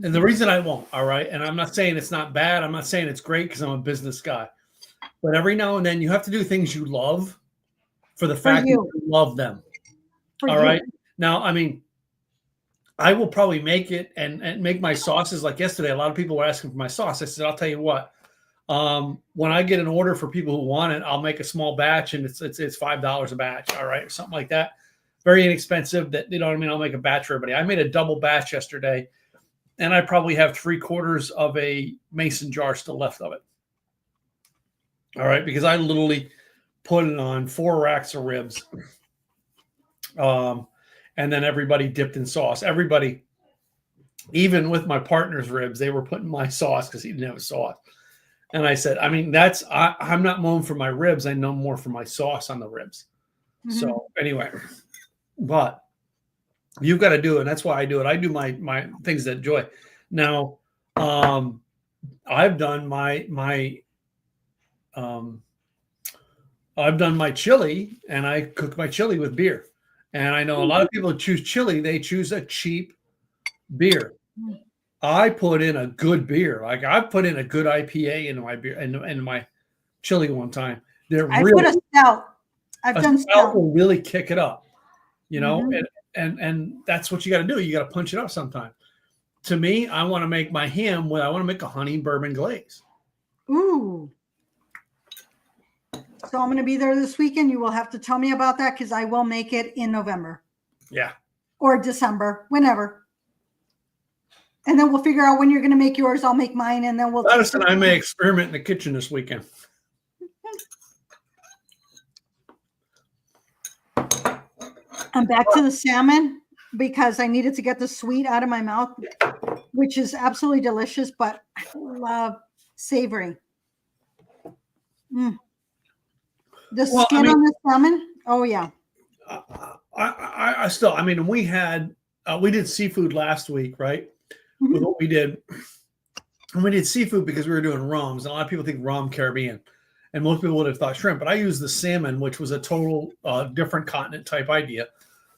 and the reason I won't, all right, and I'm not saying it's not bad. I'm not saying it's great because I'm a business guy. But every now and then you have to do things you love for the fact that you love them. All right. Now, I mean, I will probably make it and make my sauces. Like yesterday, a lot of people were asking for my sauce. I said, I'll tell you what. When I get an order for people who want it, I'll make a small batch, and it's $5 a batch, all right, or something like that. Very inexpensive. That, you know what I mean? I'll make a batch for everybody. I made a double batch yesterday, and I probably have 3/4 of a mason jar still left of it. All right, because I literally put it on 4 racks of ribs. And then everybody dipped in sauce. Everybody, even with my partner's ribs, they were putting my sauce because he didn't have a sauce. And I said, I mean, I'm not known for my ribs. I know more for my sauce on the ribs. Mm-hmm. So anyway, but you've got to do it. And that's why I do it. I do my things that enjoy. Now, I've done I've done my chili, and I cook my chili with beer. And I know a lot of people choose chili. They choose a cheap beer. I put in a good beer. Like I've put in a good IPA into my beer and my chili one time. I put a stout. I've done stout. Will really kick it up, you know. Mm-hmm. And that's what you got to do. You got to punch it up sometime. To me, I want to make my ham. I want to make a honey bourbon glaze. Ooh. So I'm going to be there this weekend. You will have to tell me about that because I will make it in November. Yeah. Or December, whenever. And then we'll figure out when you're going to make yours. I'll make mine, and then we'll. Gladys and I may experiment in the kitchen this weekend. I'm back to the salmon because I needed to get the sweet out of my mouth, which is absolutely delicious, but I love savory. The skin on the salmon. Oh yeah. I still, I mean, we did seafood last week, right? Mm-hmm. With what we did. And we did seafood because we were doing rums. And a lot of people think rum Caribbean. And most people would have thought shrimp, but I used the salmon, which was a total different continent type idea.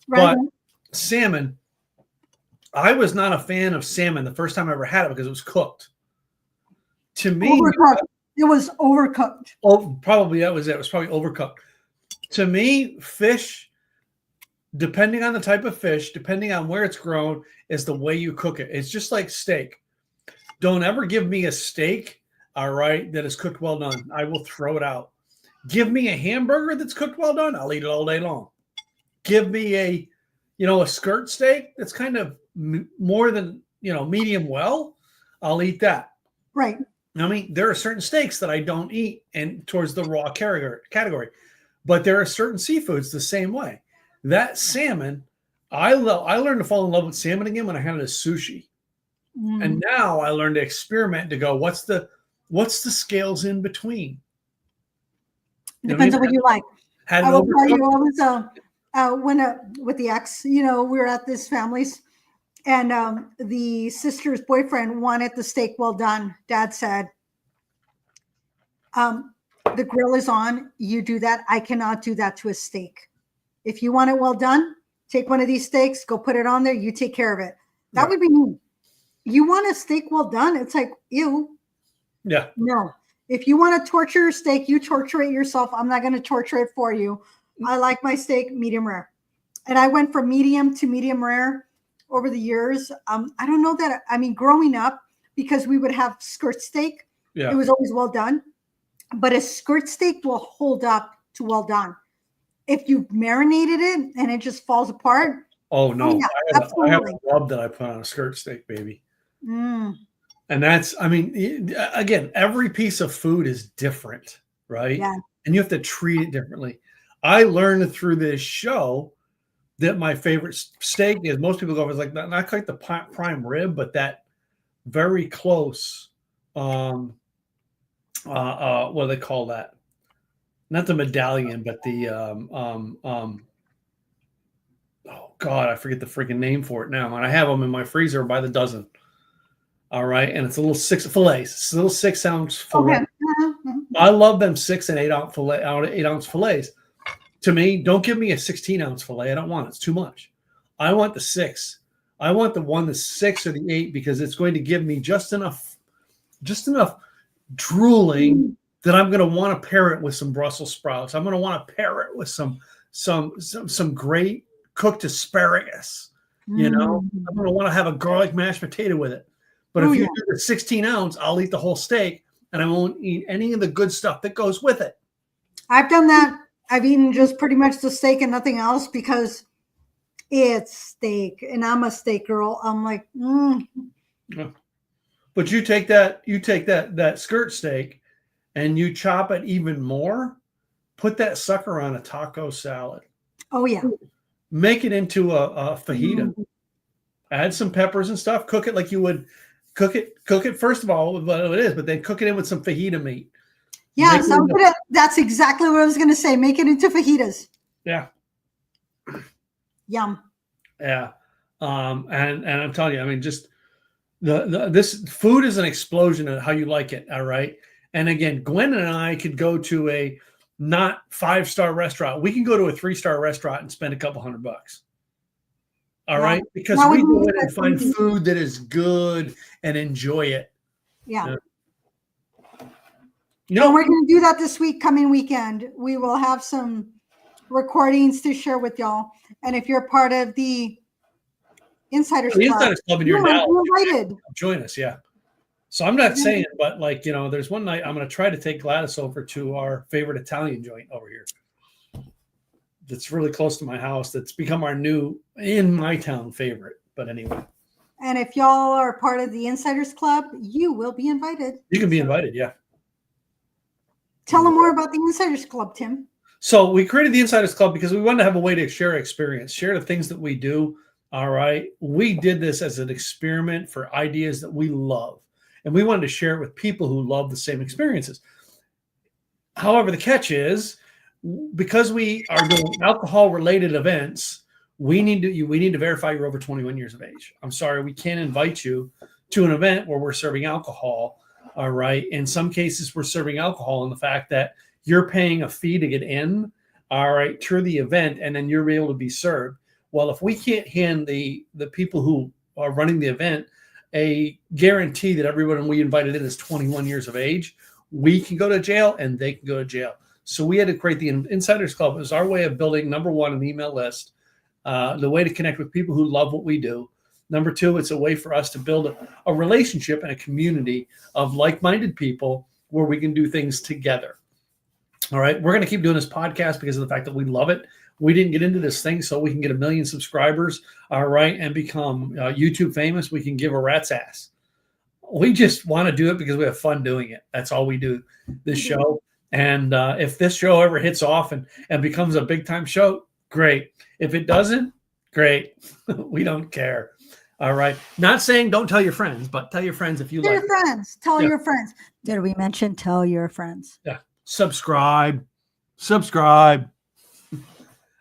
Right. But salmon, I was not a fan of salmon the first time I ever had it because it was cooked. To me, it was overcooked. Oh, probably that was it. It was probably overcooked. To me, fish, depending on the type of fish, depending on where it's grown, is the way you cook it. It's just like steak. Don't ever give me a steak, all right, that is cooked well done. I will throw it out. Give me a hamburger that's cooked well done. I'll eat it all day long. Give me a skirt steak that's kind of more than, medium well. I'll eat that. Right. I mean, there are certain steaks that I don't eat and towards the raw category, but there are certain seafoods the same way. That salmon, I learned to fall in love with salmon again when I had it as sushi. And now I learned to experiment to go, what's the scales in between? Depends on what you like. I will tell you, I was with the ex, we were at this family's, and the sister's boyfriend wanted the steak well done. Dad said, the grill is on. You do that. I cannot do that to a steak. If you want it well done, take one of these steaks, go put it on there. You take care of it. That would be me. You want a steak well done? It's like, ew. Yeah. No. If you want to torture your steak, you torture it yourself. I'm not going to torture it for you. I like my steak medium rare. And I went from medium to medium rare over the years. I don't know that. I mean, growing up, because we would have skirt steak, it was always well done. But a skirt steak will hold up to well done. If you marinated it and it just falls apart. Oh, no. I have a rub that I put on a skirt steak, baby. And that's, I mean, again, every piece of food is different, right? Yeah. And you have to treat it differently. I learned through this show that my favorite steak is, most people go, it's like not quite the prime rib, but that very close, what do they call that? Not the medallion, but the, oh God, I forget the freaking name for it now. And I have them in my freezer by the dozen. All right. And it's a little 6 fillets. It's a little 6-ounce fillet. Okay. I love them 6 and 8-ounce fillet, 8-ounce fillets. To me, don't give me a 16-ounce fillet. I don't want it. It's too much. I want the 6. I want the one, the 6 or the 8, because it's going to give me just enough drooling that I'm going to want to pair it with some Brussels sprouts. I'm going to want to pair it with some great cooked asparagus. You know, I'm going to want to have a garlic mashed potato with it. But if you do the 16-ounce, I'll eat the whole steak, and I won't eat any of the good stuff that goes with it. I've done that. I've eaten just pretty much the steak and nothing else because it's steak, and I'm a steak girl. I'm like, But you take that skirt steak, and you chop it even more. Put that sucker on a taco salad. Oh yeah. Make it into a fajita. Add some peppers and stuff. Cook it like you would cook it first of all with what it is, but then cook it in with some fajita meat. Yeah, so that's exactly what I was going to say. Make it into fajitas. Yeah. Yum. Yeah. And I'm telling you, I mean, just this food is an explosion of how you like it. All right. And again, Gwen and I could go to a not 5-star restaurant. We can go to a 3-star restaurant and spend a couple $100. All right. Because we go in and find food that is good and enjoy it. Yeah. No, we're going to do that this coming weekend. We will have some recordings to share with y'all. And if you're part of the Insiders Club and you're now invited. Join us. Yeah. So I'm not saying, but like, you know, there's one night I'm going to try to take Gladys over to our favorite Italian joint over here. That's really close to my house. That's become our new in my town favorite. But anyway. And if y'all are part of the Insiders Club, you will be invited. You can be invited. Yeah. Tell them more about the Insiders Club, Tim. So we created the Insiders Club because we wanted to have a way to share experience, share the things that we do. All right. We did this as an experiment for ideas that we love. And we wanted to share it with people who love the same experiences. However, the catch is, because we are doing alcohol-related events, we need to verify you're over 21 years of age. I'm sorry, we can't invite you to an event where we're serving alcohol. All right. In some cases, we're serving alcohol in the fact that you're paying a fee to get in, all right, through the event, and then you're able to be served. Well, if we can't hand the people who are running the event a guarantee that everyone we invited in is 21 years of age, we can go to jail and they can go to jail. So we had to create the Insiders Club. It was our way of building, number one, an email list, the way to connect with people who love what we do. Number two, it's a way for us to build a relationship and a community of like-minded people where we can do things together. All right. We're going to keep doing this podcast because of the fact that we love it. We didn't get into this thing so we can get 1 million subscribers. All right. And become YouTube famous. We can give a rat's ass. We just want to do it because we have fun doing it. That's all we do, this show. And if this show ever hits off and becomes a big time show, great. If it doesn't, great. We don't care. All right. Not saying don't tell your friends, but tell your friends if you like. Tell your friends. Tell your friends. Did we mention tell your friends? Yeah. Subscribe.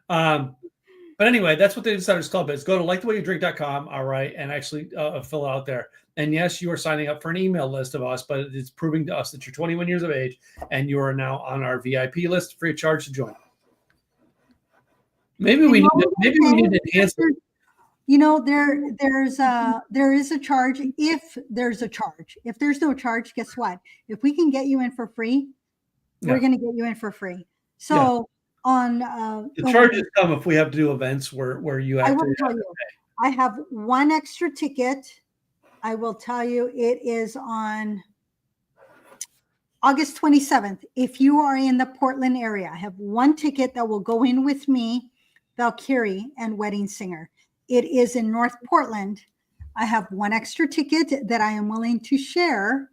But anyway, that's what the Insiders Club is. Go to likethewayyoudrink.com. All right. And actually fill it out there. And yes, you are signing up for an email list of us, but it's proving to us that you're 21 years of age and you are now on our VIP list, free of charge to join. Maybe we need to enhance it. You know, there is a charge if there's a charge. If there's no charge, guess what? If we can get you in for free, we're going to get you in for free. So on the charges come if we have to do events where you have to pay. I have one extra ticket. I will tell you it is on August 27th. If you are in the Portland area, I have one ticket that will go in with me, Valkyrie and Wedding Singer. It is in North Portland. I have one extra ticket that I am willing to share.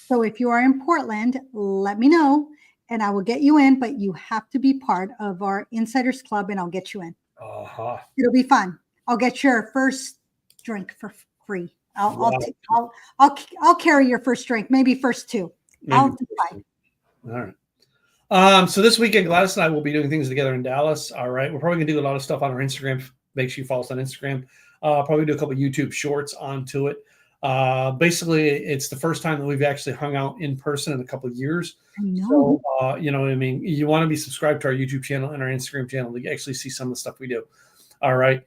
So if you are in Portland, let me know and I will get you in, but you have to be part of our Insiders Club and I'll get you in. Uh-huh. It'll be fun. I'll get your first drink for free. I'll carry your first drink, maybe first two. I'll decide. All right. So this weekend, Gladys and I will be doing things together in Dallas. All right. We're probably gonna do a lot of stuff on our Instagram. Make sure you follow us on Instagram. Probably do a couple of YouTube shorts onto it. Basically, it's the first time that we've actually hung out in person in a couple of years. I know. So, you know what I mean? You want to be subscribed to our YouTube channel and our Instagram channel to actually see some of the stuff we do. All right.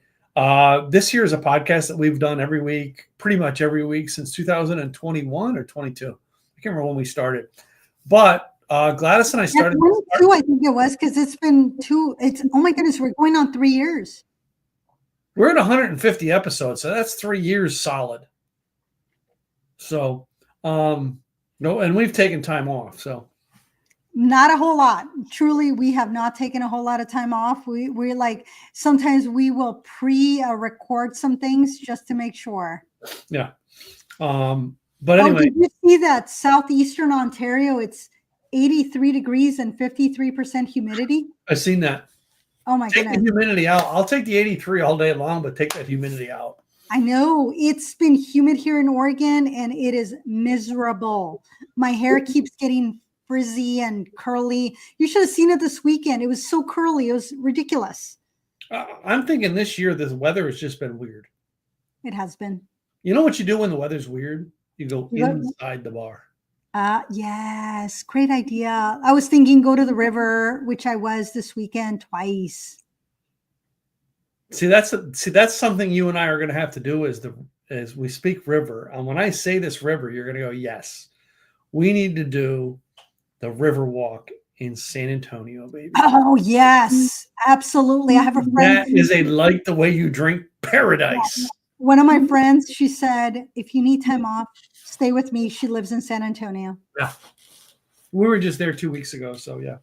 This year is a podcast that we've done every week, pretty much every week since 2021 or 22. I can't remember when we started. But Gladys and I started. 22, I think it was, because it's been oh my goodness, we're going on 3 years. We're at 150 episodes, so that's 3 years solid. So, no, and we've taken time off. So, not a whole lot. Truly, we have not taken a whole lot of time off. We're like, sometimes we will record some things just to make sure. Yeah. But anyway, did you see that southeastern Ontario? It's 83 degrees and 53% humidity. I've seen that. Oh my goodness. Take the humidity out. I'll take the 83 all day long, but take that humidity out. I know it's been humid here in Oregon and it is miserable. My hair keeps getting frizzy and curly. You should have seen it this weekend. It was so curly. It was ridiculous. I'm thinking this year, the weather has just been weird. It has been. You know what you do when the weather's weird? You go inside the bar. Yes. Great idea. I was thinking go to the river, which I was this weekend twice. See, that's something you and I are going to have to do as we speak river. And when I say this river, you're going to go, yes, we need to do the river walk in San Antonio, baby. Oh, yes, absolutely. I have a friend. That is a like the way you drink paradise. Yeah. One of my friends, she said, if you need time off, stay with me. She lives in San Antonio. Yeah. We were just there 2 weeks ago. So, yeah,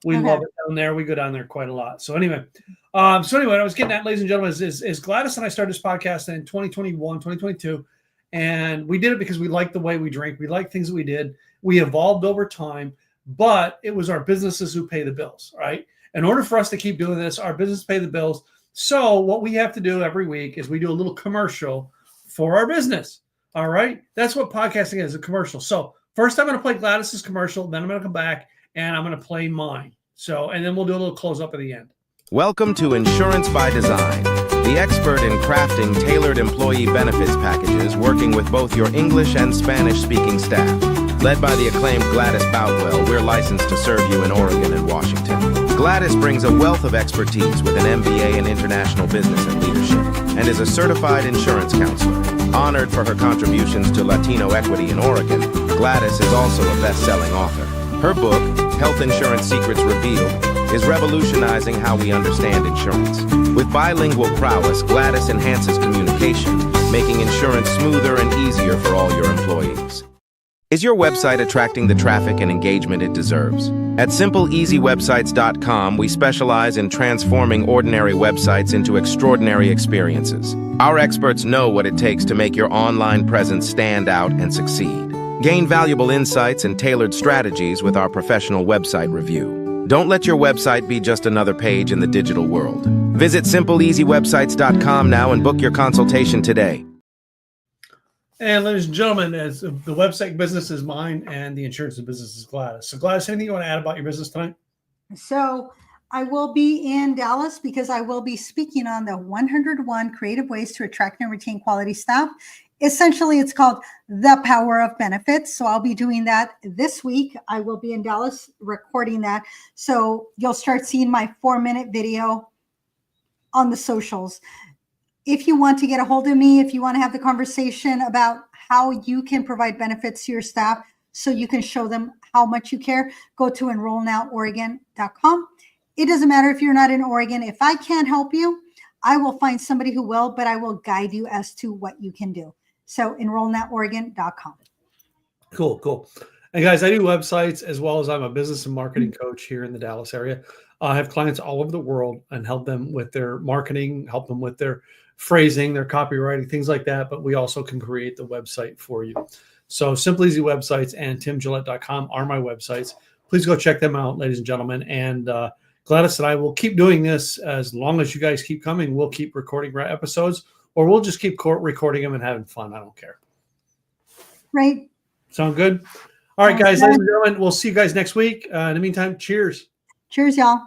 we love it down there. We go down there quite a lot. So, anyway, what I was getting at, ladies and gentlemen, is Gladys and I started this podcast in 2021, 2022. And we did it because we liked the way we drink. We liked things that we did. We evolved over time, but it was our businesses who pay the bills, right? In order for us to keep doing this, our business pay the bills. So what we have to do every week is we do a little commercial for our business. All right. That's what podcasting is, a commercial. So first I'm going to play Gladys's commercial. Then I'm going to come back and I'm going to play mine. So, and then we'll do a little close up at the end. Welcome to Insurance by Design, the expert in crafting tailored employee benefits packages, working with both your English and Spanish-speaking staff. Led by the acclaimed Gladys Boutwell, we're licensed to serve you in Oregon and Washington. Gladys brings a wealth of expertise with an MBA in international business and leadership, and is a certified insurance counselor. Honored for her contributions to Latino equity in Oregon, Gladys is also a best-selling author. Her book, Health Insurance Secrets Revealed, is revolutionizing how we understand insurance. With bilingual prowess, Gladys enhances communication, making insurance smoother and easier for all your employees. Is your website attracting the traffic and engagement it deserves? At SimpleEasyWebsites.com, we specialize in transforming ordinary websites into extraordinary experiences. Our experts know what it takes to make your online presence stand out and succeed. Gain valuable insights and tailored strategies with our professional website review. Don't let your website be just another page in the digital world. Visit SimpleEasyWebsites.com now and book your consultation today. And ladies and gentlemen, as the website business is mine and the insurance business is Gladys. So Gladys, anything you want to add about your business tonight? So I will be in Dallas because I will be speaking on the 101 creative ways to attract and retain quality staff. Essentially, it's called The Power of Benefits. So I'll be doing that this week. I will be in Dallas recording that. So you'll start seeing my 4-minute video on the socials. If you want to get a hold of me, if you want to have the conversation about how you can provide benefits to your staff so you can show them how much you care, go to enrollnoworegon.com. It doesn't matter if you're not in Oregon. If I can't help you, I will find somebody who will, but I will guide you as to what you can do. So enrollnoworegon.com. Cool. And guys, I do websites as well as I'm a business and marketing coach here in the Dallas area. I have clients all over the world and help them with their marketing, help them with their phrasing, their copywriting, things like that. But we also can create the website for you. So Simple Easy Websites and timgillette.com are my websites. Please go check them out, ladies and gentlemen. And Gladys and I will keep doing this as long as you guys keep coming. We'll keep recording episodes, or we'll just keep recording them and having fun. I don't care. Right. Sound good? All right, guys, ladies and gentlemen, we'll see you guys next week. In the meantime, cheers. Cheers, y'all.